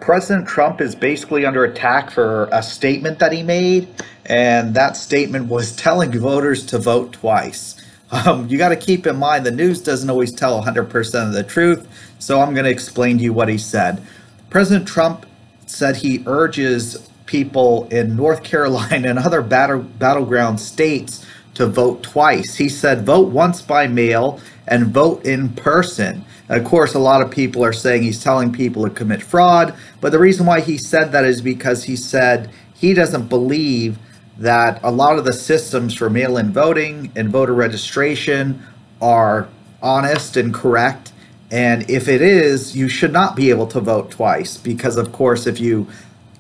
President Trump is basically under attack for a statement that he made, and that statement was telling voters to vote twice. You got to keep in mind the news doesn't always tell 100% of the truth, so I'm going to explain to you what he said. President Trump said he urges people in North Carolina and other battleground states to vote twice. He said vote once by mail and vote in person. And of course, a lot of people are saying he's telling people to commit fraud, but the reason why he said that is because he said he doesn't believe that a lot of the systems for mail-in voting and voter registration are honest and correct. And if it is, you should not be able to vote twice because, of course, if you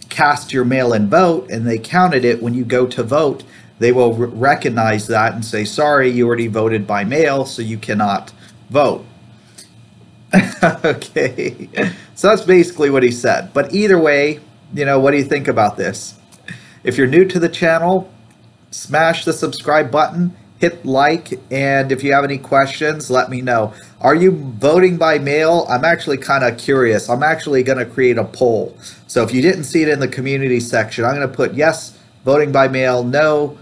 cast your mail-in vote and they counted it when you go to vote, they will recognize that and say, sorry, you already voted by mail, so you cannot vote. Okay, so that's basically what he said. But either way, you know, what do you think about this? If you're new to the channel, smash the subscribe button, hit like, and if you have any questions, let me know. Are you voting by mail? I'm actually kind of curious. I'm actually going to create a poll. So if you didn't see it in the community section, I'm going to put yes, voting by mail, no,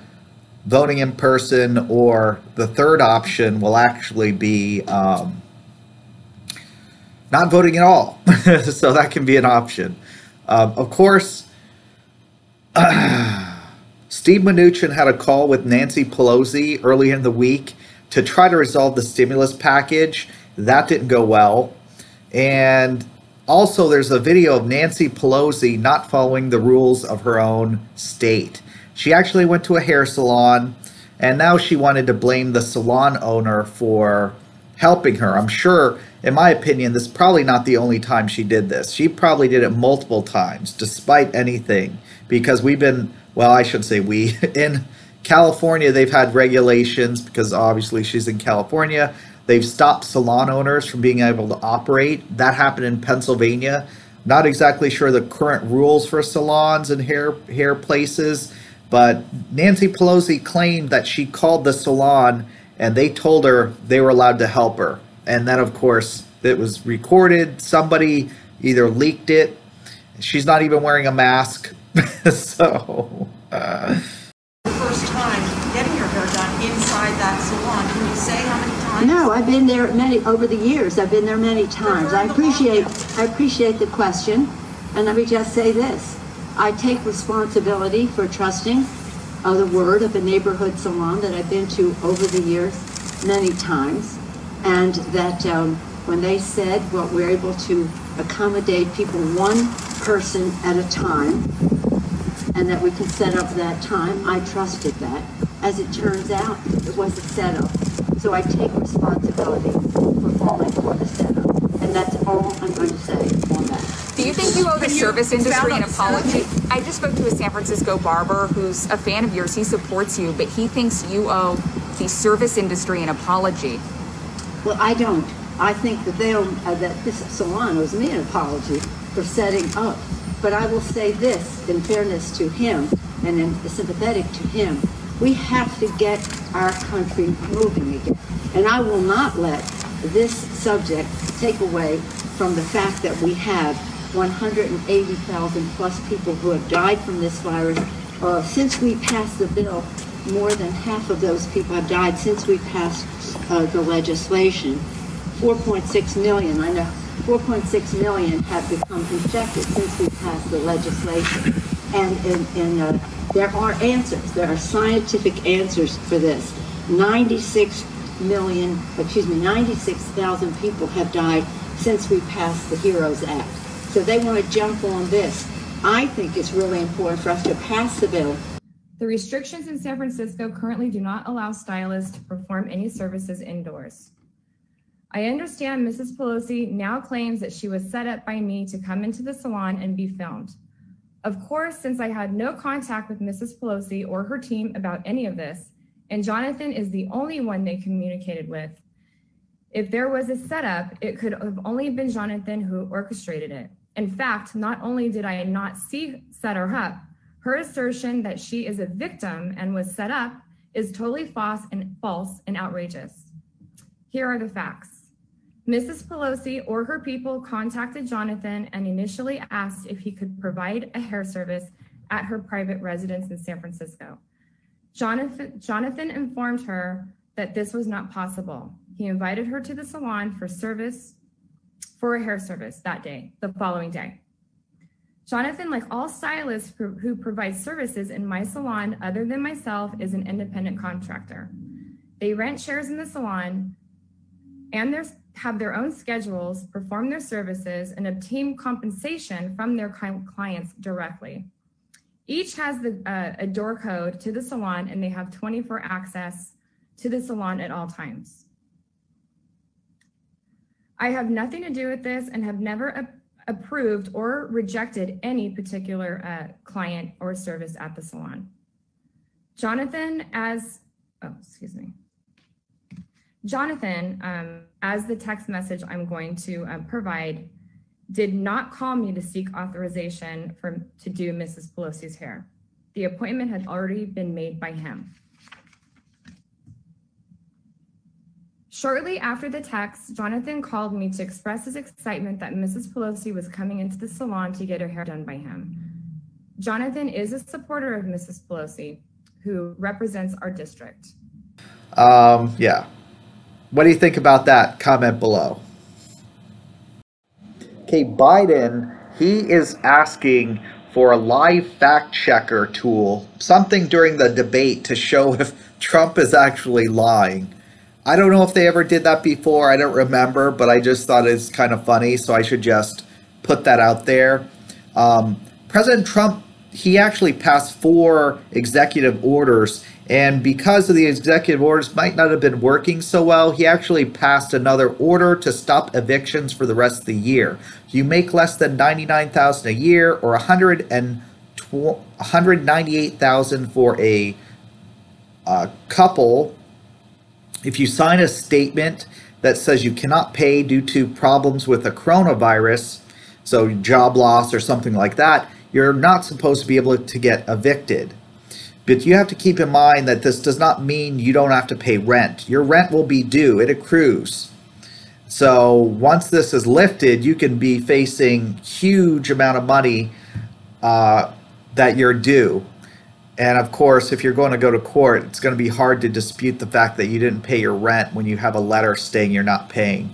voting in person, or the third option will actually be not voting at all. So that can be an option. Of course, Steve Mnuchin had a call with Nancy Pelosi early in the week to try to resolve the stimulus package. That didn't go well. And also there's a video of Nancy Pelosi not following the rules of her own state. She actually went to a hair salon, and now she wanted to blame the salon owner for helping her. I'm sure, in my opinion, this is probably not the only time she did this. She probably did it multiple times, despite anything, because we've been, well, I shouldn't say we, in California, they've had regulations, because obviously she's in California. They've stopped salon owners from being able to operate. That happened in Pennsylvania. Not exactly sure the current rules for salons and hair places, but Nancy Pelosi claimed that she called the salon and they told her they were allowed to help her. And then, of course, it was recorded. Somebody either leaked it. She's not even wearing a mask. So, first time getting your hair done inside that salon. Can you say how many times? No, I've been there over the years. I've been there many times. I appreciate the question, and let me just say this. I take responsibility for trusting the word of a neighborhood salon that I've been to over the years many times, and that when they said, well, we're able to accommodate people one person at a time, and that we can set up that time, I trusted that. As it turns out, it was a setup. So I take responsibility for falling for the setup. And that's all I'm going to say on that. Do you think you owe the service industry an apology? I just spoke to a San Francisco barber who's a fan of yours. He supports you, but he thinks you owe the service industry an apology. Well, I don't. I think that that this salon owes me an apology for setting up. But I will say this, in fairness to him, and in sympathetic to him, we have to get our country moving again. And I will not let this subject take away from the fact that we have 180,000 plus people who have died from this virus. Since we passed the bill, more than half of those people have died since we passed the legislation. 4.6 million, I know, 4.6 million have become infected since we passed the legislation. And there are answers, there are scientific answers for this. 96,000 people have died since we passed the HEROES Act. So they want to jump on this. I think it's really important for us to pass the bill. The restrictions in San Francisco currently do not allow stylists to perform any services indoors. I understand Mrs. Pelosi now claims that she was set up by me to come into the salon and be filmed. Of course, since I had no contact with Mrs. Pelosi or her team about any of this, and Jonathan is the only one they communicated with, if there was a setup, it could have only been Jonathan who orchestrated it. In fact, not only did I not set her up, her assertion that she is a victim and was set up is totally false and outrageous. Here are the facts. Mrs. Pelosi or her people contacted Jonathan and initially asked if he could provide a hair service at her private residence in San Francisco. Jonathan informed her that this was not possible. He invited her to the salon for a hair service that day, the following day. Jonathan, like all stylists who provide services in my salon other than myself, is an independent contractor. They rent chairs in the salon and have their own schedules, perform their services, and obtain compensation from their clients directly. Each has a door code to the salon, and they have 24 access to the salon at all times. I have nothing to do with this and have never approved or rejected any particular client or service at the salon. Jonathan, as the text message I'm going to provide, did not call me to seek authorization to do Mrs. Pelosi's hair. The appointment had already been made by him. Shortly after the text, Jonathan called me to express his excitement that Mrs. Pelosi was coming into the salon to get her hair done by him. Jonathan is a supporter of Mrs. Pelosi, who represents our district. Yeah. What do you think about that? Comment below. Okay, Biden, he is asking for a live fact checker tool, something during the debate to show if Trump is actually lying. I don't know if they ever did that before. I don't remember, but I just thought it's kind of funny, so I should just put that out there. President Trump, he actually passed 4 executive orders, and because of the executive orders might not have been working so well, he actually passed another order to stop evictions for the rest of the year. You make less than $99,000 a year or $198,000 for a couple. If you sign a statement that says you cannot pay due to problems with the coronavirus, so job loss or something like that, you're not supposed to be able to get evicted. But you have to keep in mind that this does not mean you don't have to pay rent. Your rent will be due. It accrues. So once this is lifted, you can be facing huge amount of money that you're due. And of course, if you're going to go to court, it's going to be hard to dispute the fact that you didn't pay your rent when you have a letter saying you're not paying.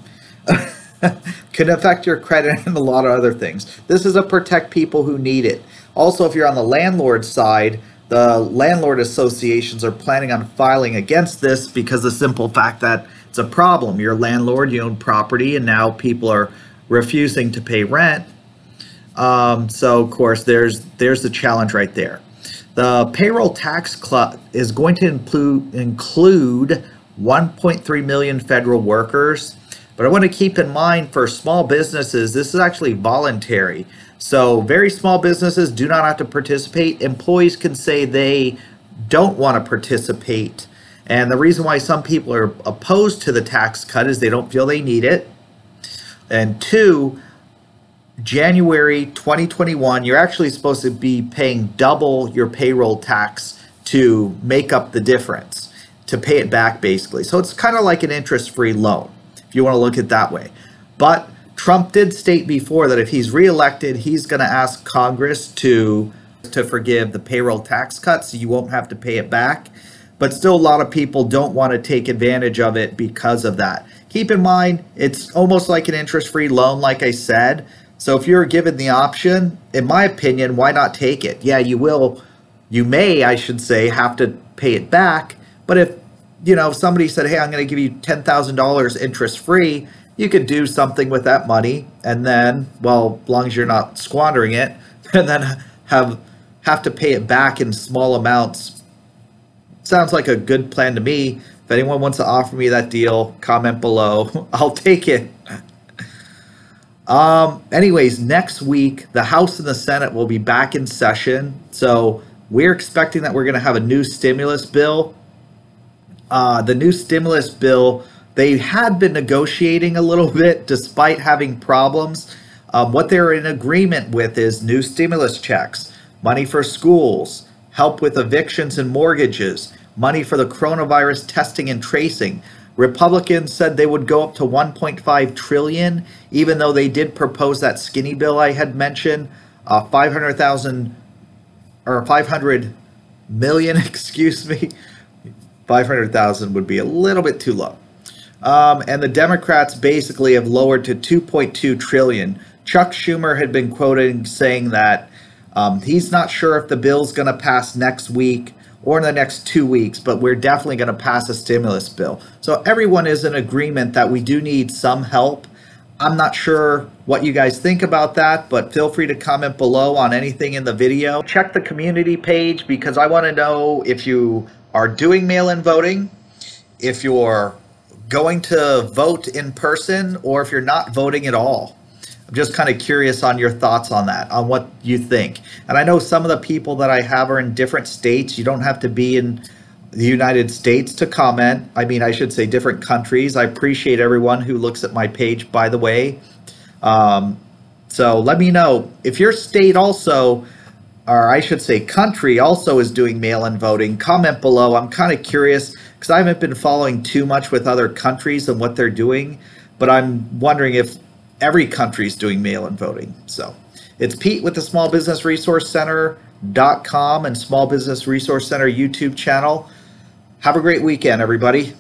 Could affect your credit and a lot of other things. This is to protect people who need it. Also, if you're on the landlord side, the landlord associations are planning on filing against this because of the simple fact that it's a problem. You're a landlord, you own property, and now people are refusing to pay rent. So, of course, there's the challenge right there. The payroll tax cut is going to include 1.3 million federal workers. But I want to keep in mind for small businesses, this is actually voluntary. So very small businesses do not have to participate. Employees can say they don't want to participate. And the reason why some people are opposed to the tax cut is they don't feel they need it. And 2, January 2021, you're actually supposed to be paying double your payroll tax to make up the difference, to pay it back basically. So it's kind of like an interest-free loan, if you want to look at it that way. But Trump did state before that if he's reelected, he's going to ask Congress to forgive the payroll tax cuts, so you won't have to pay it back. But still, a lot of people don't want to take advantage of it because of that. Keep in mind, it's almost like an interest-free loan, like I said. So if you're given the option, in my opinion, why not take it? Yeah, you may, I should say, have to pay it back. But if, somebody said, hey, I'm going to give you $10,000 interest-free, you could do something with that money, and then, well, as long as you're not squandering it, and then have to pay it back in small amounts. Sounds like a good plan to me. If anyone wants to offer me that deal, comment below. I'll take it. Anyways, next week, the House and the Senate will be back in session. So we're expecting that we're going to have a new stimulus bill. The new stimulus bill, they had been negotiating a little bit despite having problems. What they're in agreement with is new stimulus checks, money for schools, help with evictions and mortgages, money for the coronavirus testing and tracing, Republicans said they would go up to 1.5 trillion, even though they did propose that skinny bill I had mentioned, 500,000 or 500 million, excuse me. 500,000 would be a little bit too low. And the Democrats basically have lowered to 2.2 trillion. Chuck Schumer had been quoted saying that he's not sure if the bill's going to pass next week or in the next 2 weeks, but we're definitely going to pass a stimulus bill. So everyone is in agreement that we do need some help. I'm not sure what you guys think about that, but feel free to comment below on anything in the video. Check the community page because I want to know if you are doing mail-in voting, if you're going to vote in person, or if you're not voting at all. I'm just kind of curious on your thoughts on that, on what you think. And I know some of the people that I have are in different states. You don't have to be in the United States to comment. I mean, I should say different countries. I appreciate everyone who looks at my page, by the way. So let me know if your state also, or I should say country, also is doing mail-in voting. Comment below. I'm kind of curious because I haven't been following too much with other countries and what they're doing, but I'm wondering if every country is doing mail-in voting. So it's Pete with the Small Business Resource Center.com and Small Business Resource Center YouTube channel. Have a great weekend, everybody.